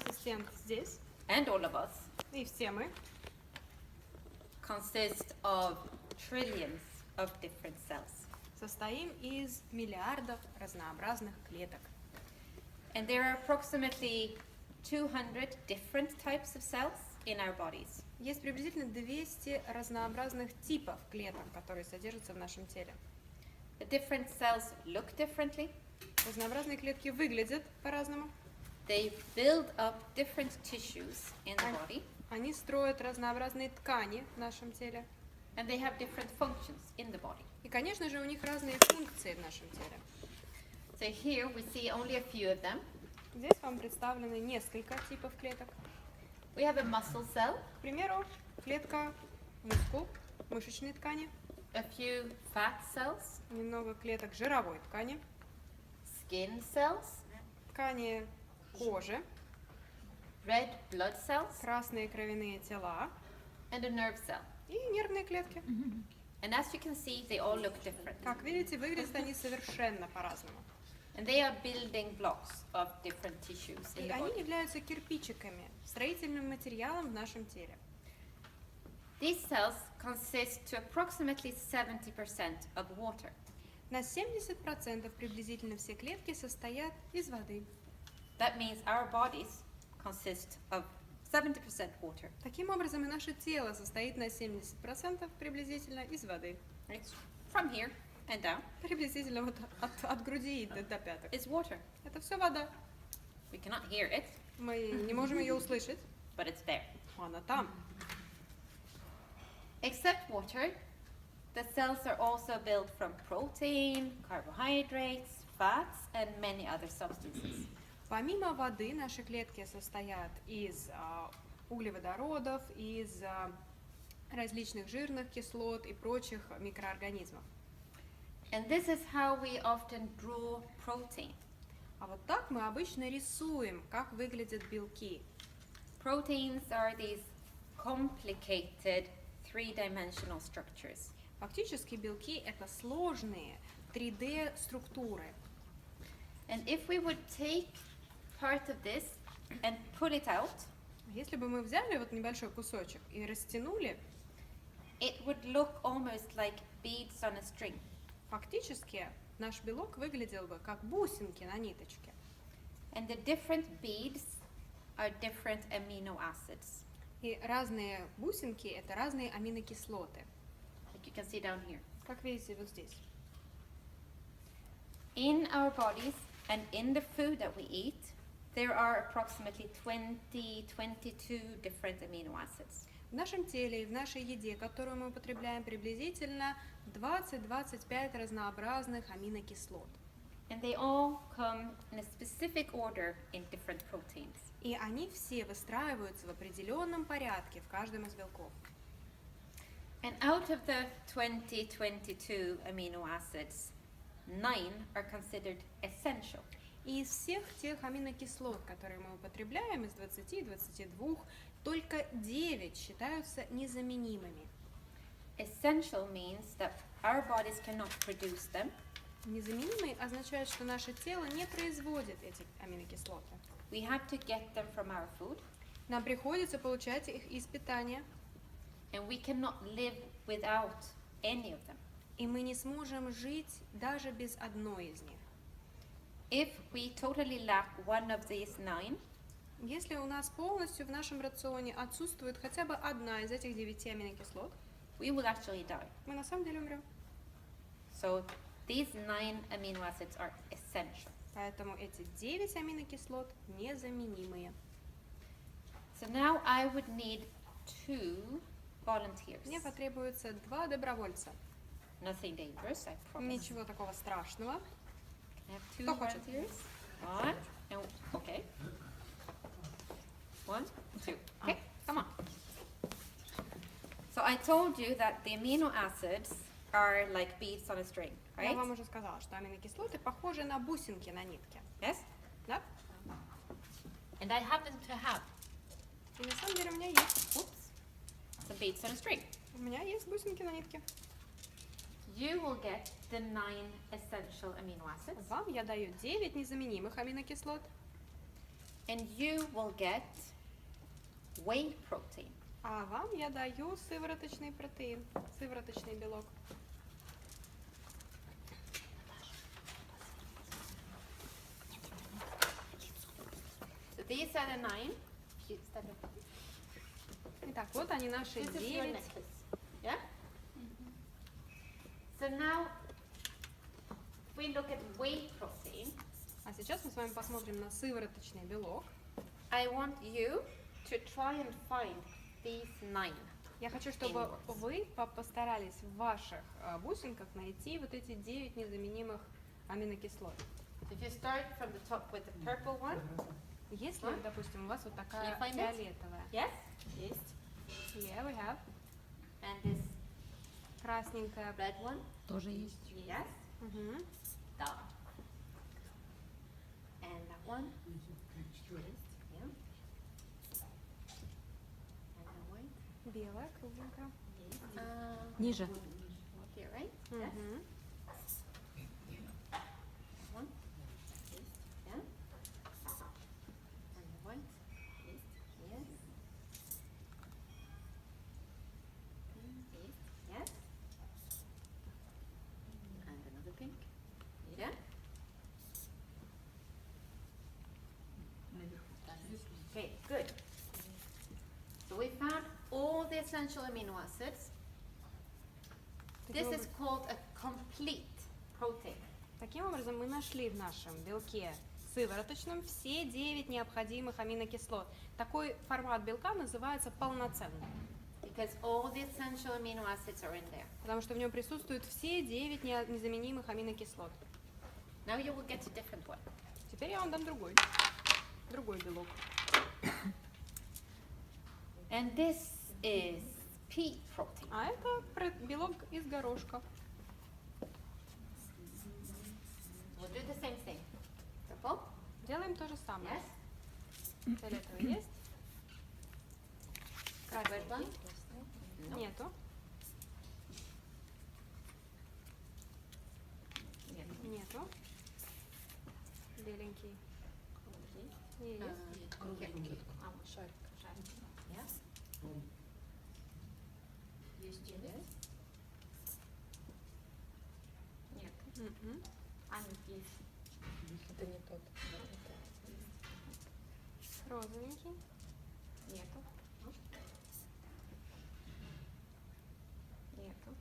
ассистент здесь, and all of us, и все мы, consist of trillions of different cells. состоим из миллиардов разнообразных клеток. And there are approximately 200 different types of cells in our bodies. Есть приблизительно 200 разнообразных типов клеток, которые содержатся в нашем теле. The different cells look differently. Разнообразные клетки выглядят по-разному. They build up different tissues in the body. Они строят разнообразные ткани в нашем теле. And they have different functions in the body. И, конечно же, у них разные функции в нашем теле. So here we see only a few of them. Здесь вам представлены несколько типов клеток. We have a muscle cell, К примеру, клетка мускул, мышечной ткани, a few fat cells, немного клеток жировой ткани, skin cells, ткани кожи, red blood cells, красные кровяные тела and a nerve cell. и нервные клетки. And as you can see, they all look different. Как видите, выглядят они совершенно по-разному. And they are building blocks of different tissues in И the они body. являются кирпичиками, строительным материалом в нашем теле. These cells consist to approximately 70% of water. На 70% приблизительно все клетки состоят из воды. That means our bodies consist of 70% water. Таким образом, и наше тело состоит на 70% приблизительно из воды. Right? From here and down Приблизительно вот от груди до пяток. is water. Это все вода. We cannot hear it, Мы не можем ее услышать, but it's there. но она там. Except water, the cells are also built from protein, carbohydrates, fats, and many other substances. Помимо воды, наши клетки состоят из углеводородов, из различных жирных кислот и прочих микроорганизмов. And this is how we often draw protein. А вот так мы обычно рисуем, как выглядят белки. Proteins are these complicated three-dimensional structures. Фактически белки – это сложные 3D структуры. And if we would take part of this and pull it out, Если бы мы взяли вот небольшой кусочек и растянули, it would look almost like beads on a string. фактически наш белок выглядел бы как бусинки на ниточке. And the different beads are different amino acids, И разные бусинки – это разные аминокислоты. like you can see down here. Как видите вот здесь. In our bodies and in the food that we eat, there are approximately 22 different amino acids. В нашем теле и в нашей еде, которую мы употребляем, приблизительно 20-25 разнообразных аминокислот. And they all come in a specific order in different proteins. И они все выстраиваются в определенном порядке в каждом из белков. And out of the 22 amino acids, 9 are considered essential. И из всех тех аминокислот, которые мы употребляем, из 20-22, только 9 считаются незаменимыми. Essential means that our bodies cannot produce them, Незаменимый означает, что наше тело не производит эти аминокислоты. we have to get them from our food, Нам приходится получать их из питания, and we cannot live without any of them. и мы не сможем жить даже без одной из них. If we totally lack one of these 9, Если у нас полностью в нашем рационе отсутствует хотя бы одна из этих 9 аминокислот, we will actually die. мы на самом деле умрем. So these 9 amino acids are essential. Поэтому эти 9 аминокислот незаменимые. So now I would need 2 volunteers. Мне потребуется 2 добровольца. Nothing dangerous, I promise. Ничего такого страшного. I have 2 Кто хочет? volunteers. One, and okay. 1, 2. Okay, come on. So I told you that the amino acids are like beads on a string, Я right? вам уже сказала, что аминокислоты похожи на бусинки на нитке. Yes? Да? And I happen to have, И на самом деле у меня есть. oops, some beads on a string. У меня есть бусинки на нитке. You will get the 9 essential amino acids. Вам я даю 9 незаменимых аминокислот. And you will get whey protein. А вам я даю сывороточный протеин, сывороточный белок. So these are the 9. Итак, вот они наши This is your 9. necklace. Yeah? So now, if we look at whey protein, А сейчас мы с вами посмотрим на сывороточный белок. I want you to try and find these 9. Я хочу, чтобы вы постарались в ваших бусинках найти вот эти 9 незаменимых аминокислот. So if you start from the top with the purple one, Если, допустим, у вас вот такая Can you find it? фиолетовая. yes, yes, Yeah, we have. and this Красненькая. red one, Тоже есть. yes, Мгм. dark, and that one, yes, yeah, and the white, Белая, кругленькая. Ниже. here, right? Yes. Мгм. One, yes, yeah, and the white, yes, yes, yes, yes, and another pink, yeah. Okay, good. So we found all the essential amino acids. This is called a complete protein. Таким образом, мы нашли в нашем белке сывороточном все 9 необходимых аминокислот. Такой формат белка называется полноценным, Because all the essential amino acids are in there. потому что в нем присутствуют все 9 незаменимых аминокислот. Now you will get a different one. Теперь я вам дам другой белок. And this is pea protein. А это белок из горошка. We'll do the same thing. Purple? Делаем то же самое. Yes. Фиолетовый есть? Red one? Красненький? No. Нету. Yes. Нету. Беленький. Есть. Here. Шарик. Yes. Есть. Yes. Нет. Мгм. Есть. Это не тот. Розовенький. Нету. Нету.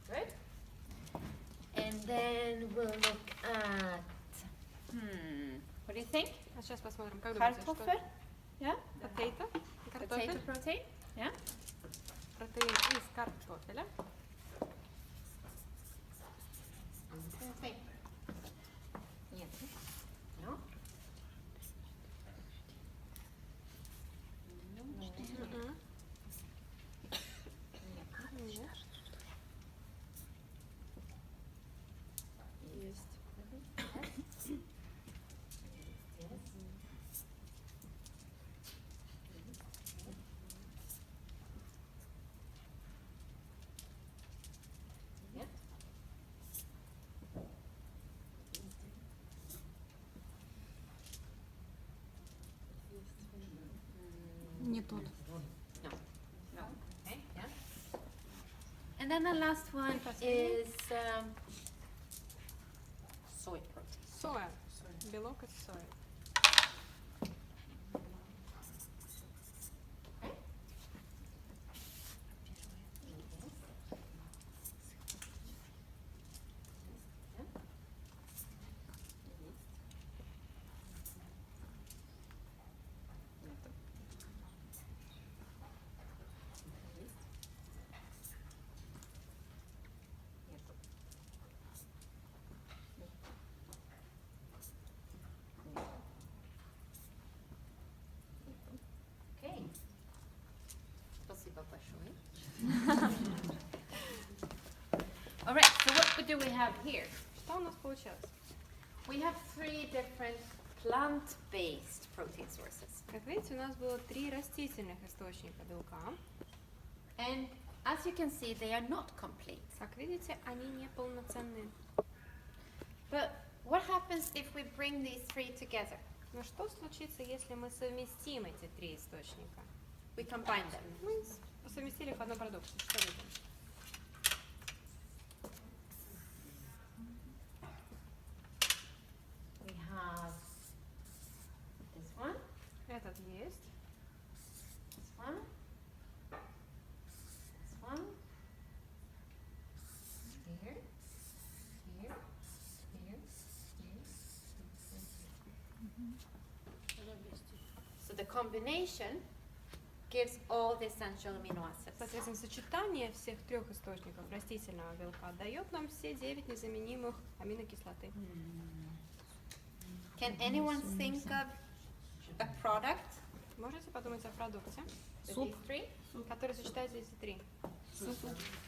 Good. And then we'll look at, what do you think? А сейчас посмотрим, как думаете, что Kartoffel? Yeah? Potato? Potato Картофель? protein? Yeah? Протеин из картофеля. Think. Нет. No? Мгм. Нет. Есть. Нет? Не тот. No. No. Okay, yeah. And then the last one is soy protein. Соя. Белок из сои. Okay. Спасибо большое. All right, so what do we have here? Что у нас получилось? We have 3 different plant-based protein sources. Как видите, у нас было 3 растительных источника белка. And as you can see, they are not complete. Как видите, они неполноценны. But what happens if we bring these three together? Но что случится, если мы совместим эти три источника? We combine them. Мы совместили их в одном продукте. Что видим? We have this one, Этот есть. this one, this one, here, here, here, here. So the combination gives all the essential amino acids. Соответственно, сочетание всех трех источников растительного белка дает нам все 9 незаменимых аминокислоты. Can anyone think of a product Можете подумать о продукте, with Суп. these three? который сочетает эти три?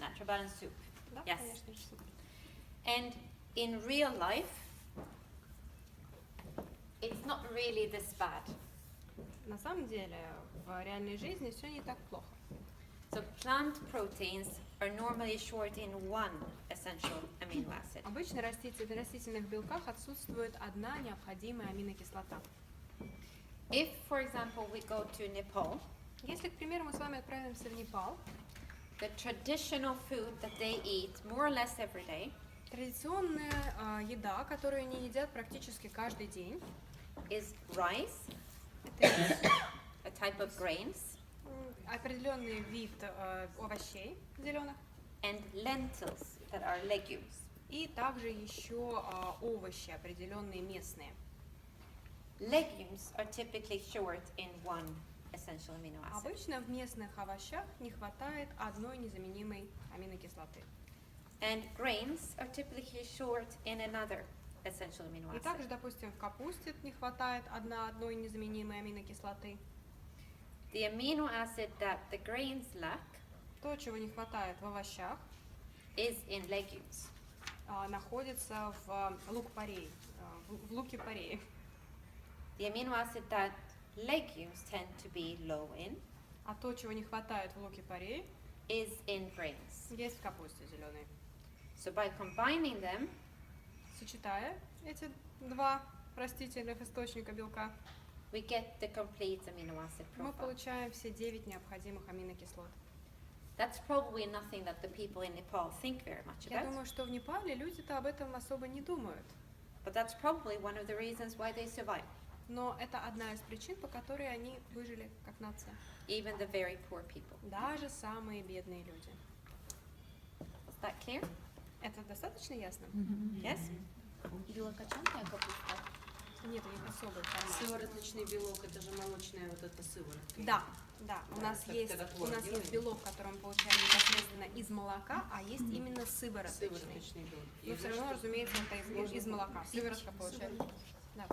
Natural balance soup. Да, Yes. конечно же, суп. And in real life, it's not really this bad. На самом деле, в реальной жизни все не так плохо. So plant proteins are normally short in one essential amino acid. Обычно в растительных белках отсутствует одна необходимая аминокислота. If, for example, we go to Nepal, Если, к примеру, мы с вами отправимся в Непал, the traditional food that they eat more or less every day традиционная еда, которую они едят практически каждый день, is rice, это a type of grains, определенный вид овощей зеленых, and lentils that are legumes. и также еще овощи определенные местные. Legumes are typically short in one essential amino acid. Обычно в местных овощах не хватает одной незаменимой аминокислоты. And grains are typically short in another essential amino И также, acid. допустим, в капусте не хватает одной незаменимой аминокислоты. The amino acid that the grains lack То, чего не хватает в овощах, is in legumes. находится в лук-порее, в луке-порее. The amino acid that legumes tend to be low in А то, чего не хватает в луке-порее, is in grains. есть в капусте зеленой. So by combining them, Сочетая эти два растительных источника белка, we get the complete amino acid мы profile. получаем все 9 необходимых аминокислот. That's probably nothing that the people in Nepal think very much Я about, думаю, что в Непале люди-то об этом особо не думают. but that's probably one of the reasons why they survive, Но это одна из причин, по которой они выжили как нация. even the very poor people. Даже самые бедные люди. Was that clear? Это достаточно ясно? Yes? Белокочанная капуста. Нет, у них особый формат. Сывороточный белок, это же молочная вот эта сыворотка. Да, да, у нас Как есть, когда у творог нас есть делаем. белок, который мы получаем непосредственно из молока, а есть именно сывороточный. Сывороточный белок. Но все равно, разумеется, это из молока. Сыворотка получается. Да.